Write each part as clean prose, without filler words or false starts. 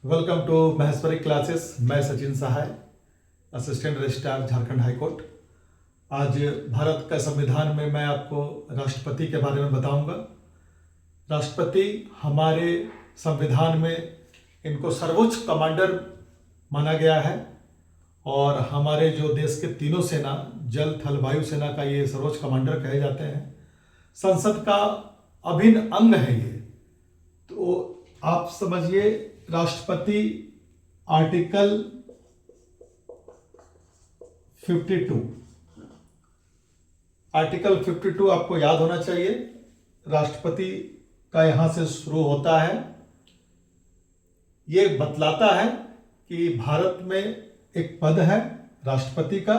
Welcome to Maheshwari classes. मैं Sachin Sahay, assistant registrar Jharkhand high court. आज भारत का संविधान में मैं आपको राष्ट्रपति के बारे में बताऊंगा। राष्ट्रपति हमारे संविधान में इनको सर्वोच्च कमांडर माना गया है और हमारे जो देश के तीनों सेना, जल थल वायु सेना का ये सर्वोच्च कमांडर कहे जाते हैं। संसद का अभिन्न अंग है ये। तो आप समझिए, राष्ट्रपति आर्टिकल 52 आपको याद होना चाहिए। राष्ट्रपति का यहां से शुरू होता है। ये बतलाता है कि भारत में एक पद है राष्ट्रपति का,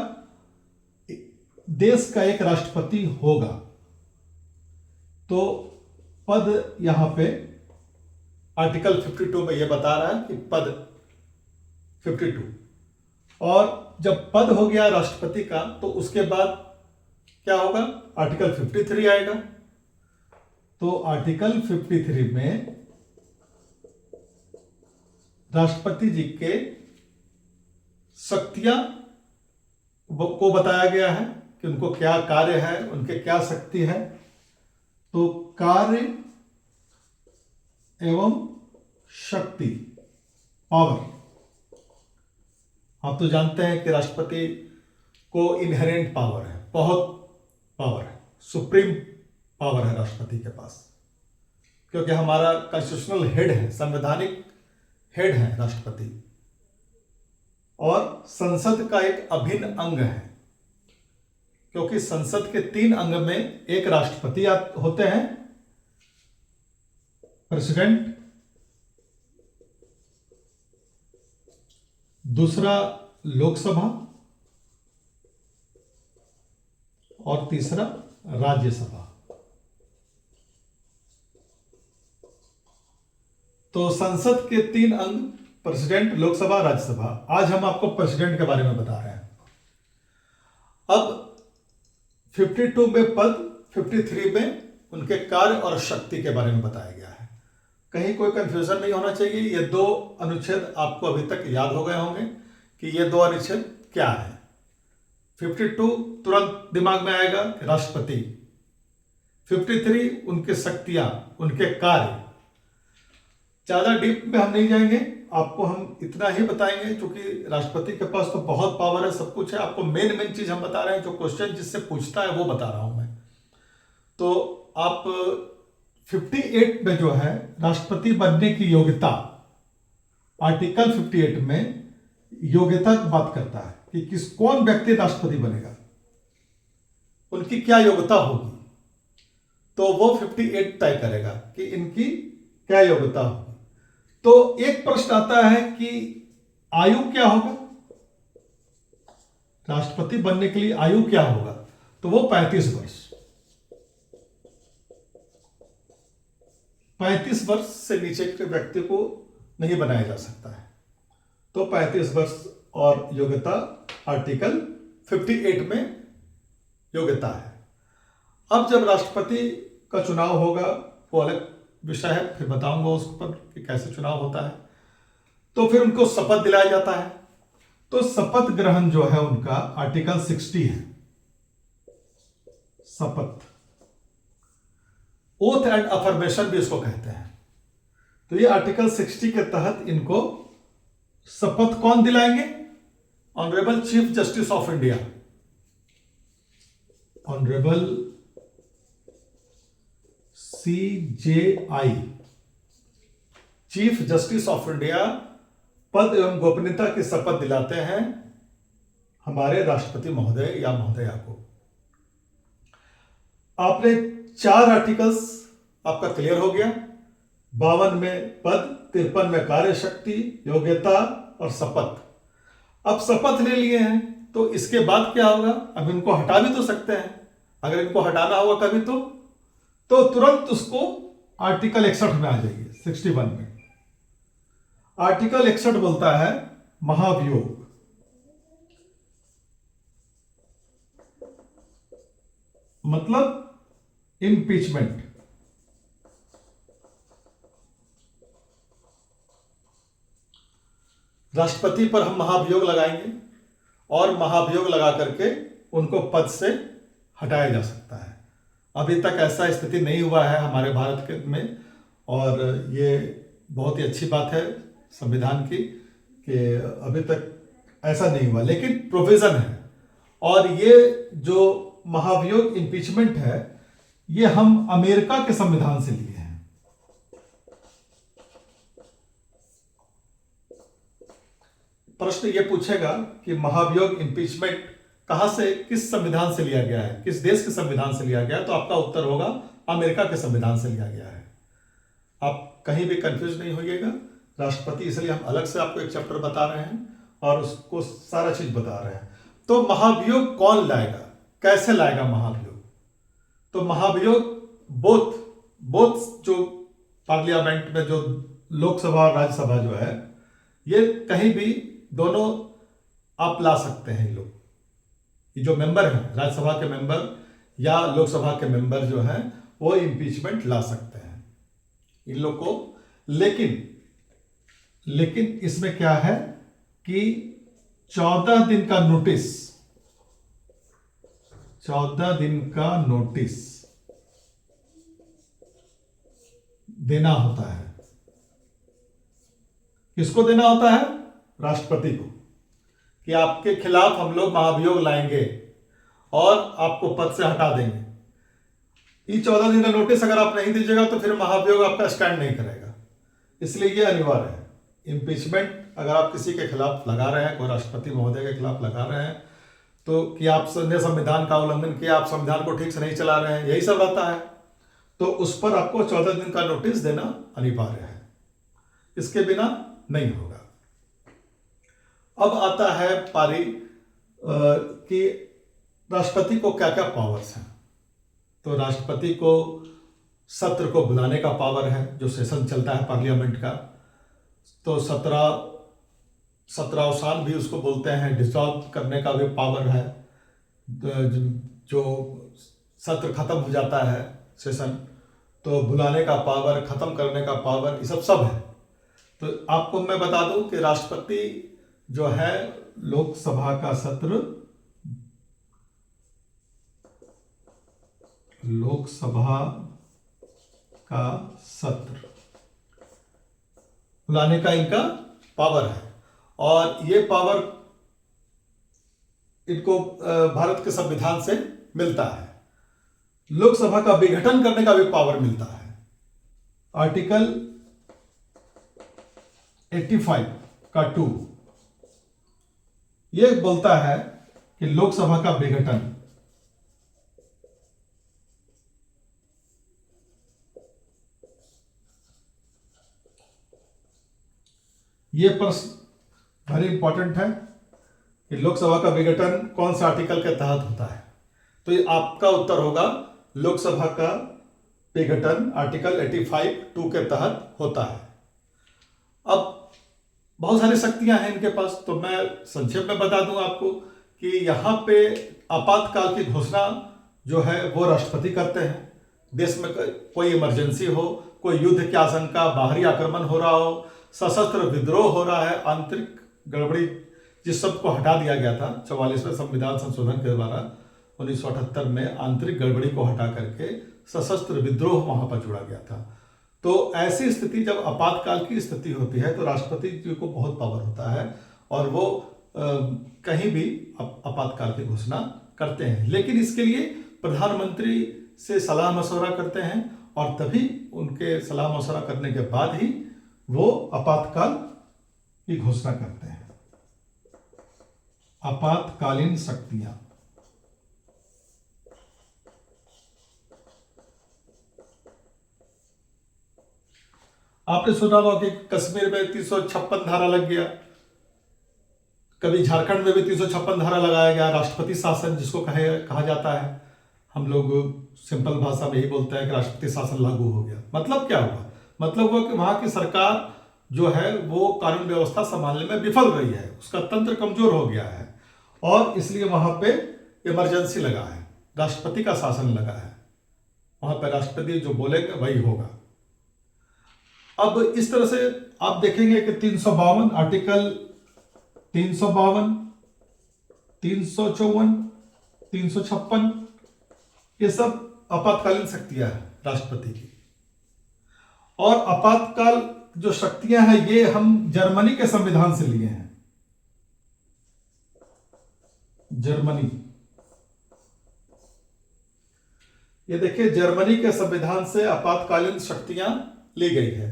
देश का एक राष्ट्रपति होगा। तो पद यहां पे आर्टिकल 52 में यह बता रहा है कि पद 52, और जब पद हो गया राष्ट्रपति का तो उसके बाद क्या होगा? आर्टिकल 53 आएगा। तो आर्टिकल 53 में राष्ट्रपति जी के शक्तियां को बताया गया है कि उनको क्या कार्य है, उनके क्या शक्ति है। तो कार्य एवं शक्ति, पावर। आप तो जानते हैं कि राष्ट्रपति को इनहेरेंट पावर है, बहुत पावर है, सुप्रीम पावर है राष्ट्रपति के पास, क्योंकि हमारा कॉन्स्टिट्यूशनल हेड है, संवैधानिक हेड है राष्ट्रपति, और संसद का एक अभिन्न अंग है। क्योंकि संसद के 3 अंग में एक राष्ट्रपति होते हैं, प्रेसिडेंट, दूसरा लोकसभा और तीसरा राज्यसभा। तो संसद के 3 अंग, प्रेसिडेंट, लोकसभा, राज्यसभा। आज हम आपको प्रेसिडेंट के बारे में बता रहे हैं। अब 52 में पद, 53 में उनके कार्य और शक्ति के बारे में बताया गया है। कहीं कोई कंफ्यूजन नहीं होना चाहिए। ये 2 अनुच्छेद आपको अभी तक याद हो गए होंगे कि ये 2 अनुच्छेद क्या है। 52 तुरंत दिमाग में आएगा, राष्ट्रपति। 53 उनके शक्तियां, उनके कार्य। ज्यादा डीप में हम नहीं जाएंगे, आपको हम इतना ही बताएंगे क्योंकि राष्ट्रपति के पास तो बहुत पावर है, सब कुछ है। आपको मेन चीज हम बता रहे हैं, जो क्वेश्चन जिससे पूछता है वो बता रहा हूं मैं। तो आप 58 में जो है राष्ट्रपति बनने की योग्यता, आर्टिकल 58 में योग्यता की बात करता है कि कौन व्यक्ति राष्ट्रपति बनेगा, उनकी क्या योग्यता होगी। तो वो 58 तय करेगा कि इनकी क्या योग्यता होगी। तो एक प्रश्न आता है कि आयु क्या होगा, राष्ट्रपति बनने के लिए आयु क्या होगा? तो वो 35 वर्ष। 35 वर्ष से नीचे के व्यक्ति को नहीं बनाया जा सकता है। तो 35 वर्ष और योग्यता आर्टिकल 58 में योग्यता है। अब जब राष्ट्रपति का चुनाव होगा, वो अलग विषय है, फिर बताऊंगा उस पर कि कैसे चुनाव होता है। तो फिर उनको शपथ दिलाया जाता है। तो शपथ ग्रहण जो है उनका आर्टिकल 60 है। शपथ, ओथ एंड अफर्मेशन भी इसको कहते हैं। तो ये आर्टिकल 60 के तहत इनको शपथ कौन दिलाएंगे? Honourable chief justice of India. Honourable CJI, chief justice of India, पद एवं गोपनीयता की शपथ दिलाते हैं हमारे राष्ट्रपति महोदय या महोदया को। आपने 4 आर्टिकल्स आपका क्लियर हो गया। 52 में पद, 53 में कार्य शक्ति, योग्यता और शपथ। अब शपथ ले लिए हैं तो इसके बाद क्या होगा? अब इनको हटा भी तो सकते हैं। अगर इनको हटाना होगा कभी तो तुरंत उसको आर्टिकल 61 में आ जाइए। 61 में आर्टिकल 61 बोलता है महाभियोग। मतलब इम्पीचमेंट। राष्ट्रपति पर हम महाभियोग लगाएंगे और महाभियोग लगा करके उनको पद से हटाया जा सकता है। अभी तक ऐसा स्थिति नहीं हुआ है हमारे भारत के में, और ये बहुत ही अच्छी बात है संविधान की कि अभी तक ऐसा नहीं हुआ, लेकिन प्रोविजन है। और ये जो महाभियोग इम्पीचमेंट है ये हम अमेरिका के संविधान से लिए हैं। प्रश्न ये पूछेगा कि महाभियोग इम्पीचमेंट कहां से, किस संविधान से लिया गया है, किस देश के संविधान से लिया गया है, तो आपका उत्तर होगा अमेरिका के संविधान से लिया गया है। आप कहीं भी कंफ्यूज नहीं होइएगा। राष्ट्रपति इसलिए हम अलग से आपको एक चैप्टर बता रहे हैं और उसको सारा चीज बता रहे हैं। तो महाभियोग कौन लाएगा, कैसे लाएगा महाभियोग? तो महाभियोग बोथ जो पार्लियामेंट में जो लोकसभा और राज्यसभा जो है, ये कहीं भी दोनों आप ला सकते हैं। लोग ये जो मेंबर हैं, राज्यसभा के मेंबर या लोकसभा के मेंबर जो हैं, वो इम्पीचमेंट ला सकते हैं इन लोग को। लेकिन इसमें क्या है कि 14 दिन का नोटिस, 14 दिन का नोटिस देना होता है। किसको देना होता है? राष्ट्रपति को, कि आपके खिलाफ हम लोग महाभियोग लाएंगे और आपको पद से हटा देंगे। ये 14 दिन का नोटिस अगर आप नहीं दीजिएगा तो फिर महाभियोग आपका स्टैंड नहीं करेगा। इसलिए ये अनिवार्य है। इम्पीचमेंट अगर आप किसी के खिलाफ लगा रहे हैं, कोई राष्ट्रपति महोदय के खिलाफ लगा रहे हैं, तो कि आपने संविधान का उल्लंघन किया, आप संविधान को ठीक से नहीं चला रहे हैं, यही सब रहता है, तो उस पर आपको 14 दिन का नोटिस देना अनिवार्य है। इसके बिना नहीं होगा। अब आता है पारी कि राष्ट्रपति को क्या क्या पावर्स हैं। तो राष्ट्रपति को सत्र को बुलाने का पावर है, जो सेशन चलता है पार्लियामेंट का, तो 17 साल भी उसको बोलते हैं, डिसॉल्व करने का भी पावर है। जो सत्र खत्म हो जाता है सेशन, तो बुलाने का पावर, खत्म करने का पावर, ये सब है। तो आपको मैं बता दूं कि राष्ट्रपति जो है लोकसभा का सत्र, लोकसभा का सत्र बुलाने का इनका पावर है, और ये पावर इनको भारत के संविधान से मिलता है। लोकसभा का विघटन करने का भी पावर मिलता है। आर्टिकल 85 का 2 ये बोलता है कि लोकसभा का विघटन ये प्रश्न वेरी इंपॉर्टेंट है कि लोकसभा का विघटन कौन सा आर्टिकल के तहत होता है। तो ये आपका उत्तर होगा लोकसभा का विघटन आर्टिकल 85(2) के तहत होता है। अब बहुत सारी शक्तियां हैं इनके पास, तो मैं संक्षेप में बता दूं आपको कि यहां पे आपातकाल की घोषणा जो है वो राष्ट्रपति करते हैं। देश में कोई इमरजेंसी हो, कोई युद्ध की आशंका, बाहरी आक्रमण हो रहा हो, सशस्त्र विद्रोह हो रहा है, आंतरिक गड़बड़ी जिस सब को हटा दिया गया था 44वें संविधान संशोधन के द्वारा 1978 में, आंतरिक गड़बड़ी को हटा करके सशस्त्र विद्रोह वहां पर जोड़ा गया था। तो ऐसी स्थिति, जब आपातकाल की स्थिति होती है, तो राष्ट्रपति जी को बहुत पावर होता है और वो कहीं भी आपातकाल की घोषणा करते हैं। लेकिन इसके लिए प्रधानमंत्री से सलाह मशवरा करते हैं और तभी उनके सलाह मशवरा करने के बाद ही वो आपातकाल की घोषणा करते हैं। आपातकालीन शक्तियां, आपने सुना होगा कि कश्मीर में 356 धारा लग गया, कभी झारखंड में भी 356 धारा लगाया गया, राष्ट्रपति शासन जिसको कहा जाता है। हम लोग सिंपल भाषा में ही बोलते हैं कि राष्ट्रपति शासन लागू हो गया। मतलब क्या हुआ? मतलब हुआ कि वहां की सरकार जो है वो कानून व्यवस्था संभालने में विफल रही है, उसका तंत्र कमजोर हो गया है और इसलिए वहां पे इमरजेंसी लगा है, राष्ट्रपति का शासन लगा है। वहां पे राष्ट्रपति जो बोलेंगे वही होगा। अब इस तरह से आप देखेंगे कि 352 आर्टिकल 352, 354, 356, ये सब आपातकालीन शक्तियां हैं राष्ट्रपति की। और आपातकाल जो शक्तियां हैं ये हम जर्मनी के संविधान से लिए हैं। जर्मनी, ये देखिए जर्मनी के संविधान से आपातकालीन शक्तियां ली गई है।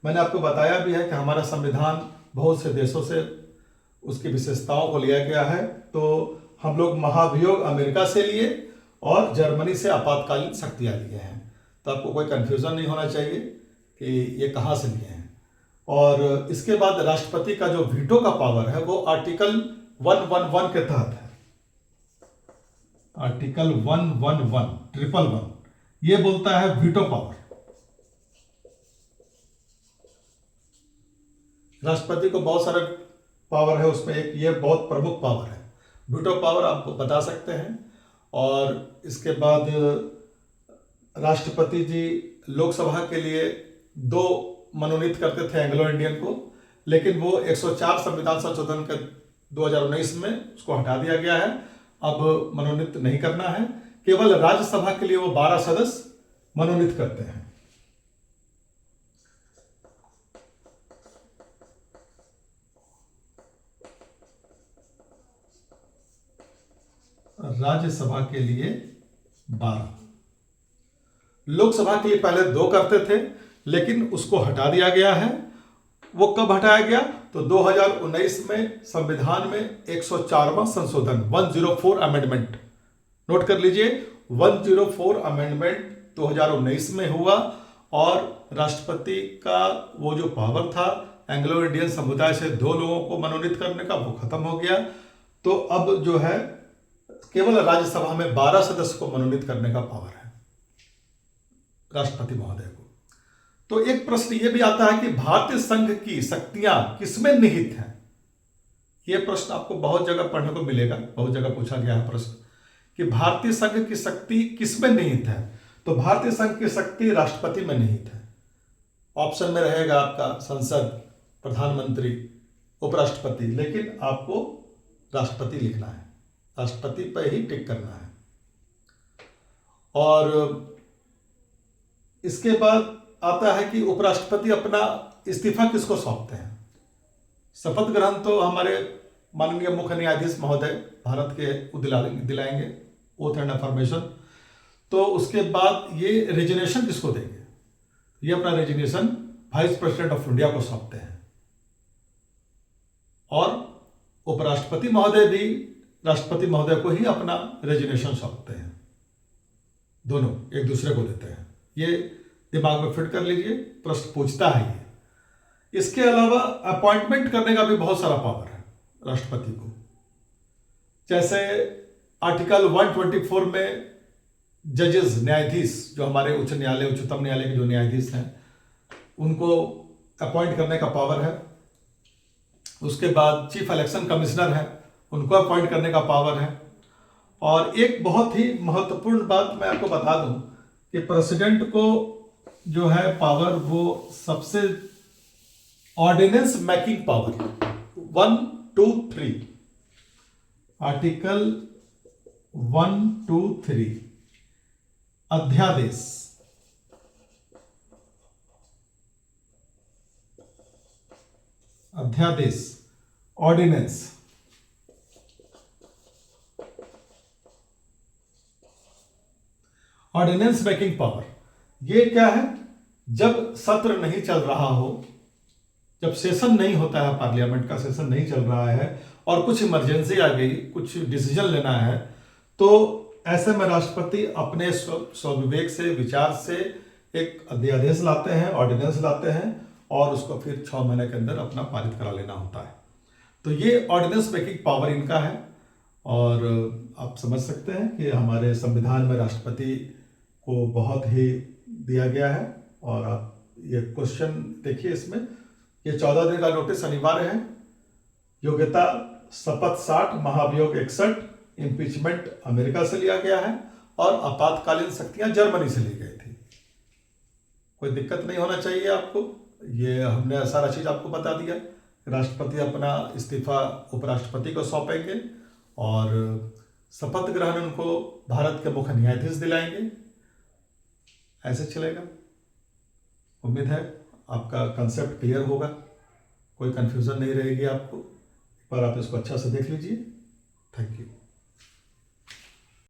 मैंने आपको बताया भी है कि हमारा संविधान बहुत से देशों से उसकी विशेषताओं को लिया गया है। तो हम लोग महाभियोग अमेरिका से लिए और जर्मनी से आपातकालीन शक्तियां लिए हैं। तो आपको कोई कंफ्यूजन नहीं होना चाहिए कि ये कहाँ से लिए हैं। और इसके बाद राष्ट्रपति का जो वीटो का पावर है वो आर्टिकल 111 के तहत है। आर्टिकल 111 ये बोलता है वीटो पावर। राष्ट्रपति को बहुत सारे पावर है, उसमें एक ये बहुत प्रमुख पावर है वीटो पावर, आप बता सकते हैं। और इसके बाद राष्ट्रपति जी लोकसभा के लिए 2 मनोनीत करते थे एंग्लो इंडियन को, लेकिन वो 104 संविधान संशोधन के 2019 में उसको हटा दिया गया है। अब मनोनीत नहीं करना है, केवल राज्यसभा के लिए वो 12 सदस्य मनोनीत करते हैं। राज्यसभा के लिए 12, लोकसभा के लिए पहले 2 करते थे, लेकिन उसको हटा दिया गया है। वो कब हटाया गया? तो 2019 में संविधान में 104वां संशोधन 104 अमेंडमेंट, नोट कर लीजिए 104 अमेंडमेंट 2019 में हुआ। और राष्ट्रपति का वो जो पावर था एंग्लो इंडियन समुदाय से 2 लोगों को मनोनीत करने का, वो खत्म हो गया। तो अब जो है केवल राज्यसभा में 12 सदस्य को मनोनीत करने का पावर है राष्ट्रपति महोदय को। तो एक प्रश्न ये भी आता है कि भारतीय संघ की शक्तियां किसमें निहित हैं? यह प्रश्न आपको बहुत जगह पढ़ने को मिलेगा, बहुत जगह पूछा गया है प्रश्न कि भारतीय संघ की शक्ति किसमें निहित है। तो भारतीय संघ की शक्ति राष्ट्रपति में निहित है। ऑप्शन में रहेगा आपका संसद, प्रधानमंत्री, उपराष्ट्रपति, लेकिन आपको राष्ट्रपति लिखना है, राष्ट्रपति पर ही टिक करना है। और इसके बाद आता है कि उपराष्ट्रपति अपना इस्तीफा किसको सौंपते हैं। शपथ ग्रहण तो हमारे माननीय मुख्य न्यायाधीश महोदय भारत के दिलाएंगे, ओथ एंड अफर्मेशन। तो उसके बाद ये रेजिग्नेशन किसको देंगे? ये अपना resignation vice president of India को सौंपते हैं। और उपराष्ट्रपति महोदय भी राष्ट्रपति महोदय को ही अपना रेजिग्नेशन सौंपते हैं। दोनों एक दूसरे को देते हैं। ये दिमाग में फिट कर लीजिए, प्रश्न पूछता है ये। इसके अलावा अपॉइंटमेंट करने का भी बहुत सारा पावर है राष्ट्रपति को। जैसे आर्टिकल 124 में जजेस, न्यायाधीश, जो हमारे उच्च न्यायालय, उच्चतम न्यायालय के जो न्यायाधीश हैं, उनको अपॉइंट करने का पावर है। उसके बाद चीफ इलेक्शन कमिश्नर है, उनको अपॉइंट करने का पावर है। और एक बहुत ही महत्वपूर्ण बात मैं आपको बता दूं कि प्रेसिडेंट को जो है पावर, वो सबसे ऑर्डिनेंस मेकिंग पावर 1, 2, 3, आर्टिकल 1, 2, 3 अध्यादेश, अध्यादेश, ऑर्डिनेंस, ऑर्डिनेंस मेकिंग पावर। ये क्या है? जब सत्र नहीं चल रहा हो, जब सेशन नहीं होता है, पार्लियामेंट का सेशन नहीं चल रहा है और कुछ इमरजेंसी आ गई, कुछ डिसीजन लेना है, तो ऐसे में राष्ट्रपति अपने स्वविवेक से, विचार से एक अध्यादेश लाते हैं, ऑर्डिनेंस लाते हैं और उसको फिर 6 महीने के अंदर अपना पारित करा लेना होता है। तो ये ऑर्डिनेंस मेकिंग पावर इनका है। और आप समझ सकते हैं कि हमारे संविधान में राष्ट्रपति को बहुत ही दिया गया है। और आप ये क्वेश्चन देखिए, इसमें ये 14 दिन का नोटिस अनिवार्य है। योग्यता शपथ 60, महाभियोग 61, इम्पीचमेंट अमेरिका से लिया गया है और आपातकालीन शक्तियां जर्मनी से ली गई थी। कोई दिक्कत नहीं होना चाहिए आपको, ये हमने सारा चीज आपको बता दिया। राष्ट्रपति अपना इस्तीफा उपराष्ट्रपति को सौंपेंगे और शपथ ग्रहण उनको भारत के मुख्य न्यायाधीश दिलाएंगे। ऐसे चलेगा। उम्मीद है आपका कंसेप्ट क्लियर होगा, कोई कंफ्यूजन नहीं रहेगी आपको। एक बार आप इसको अच्छा से देख लीजिए। Thank you.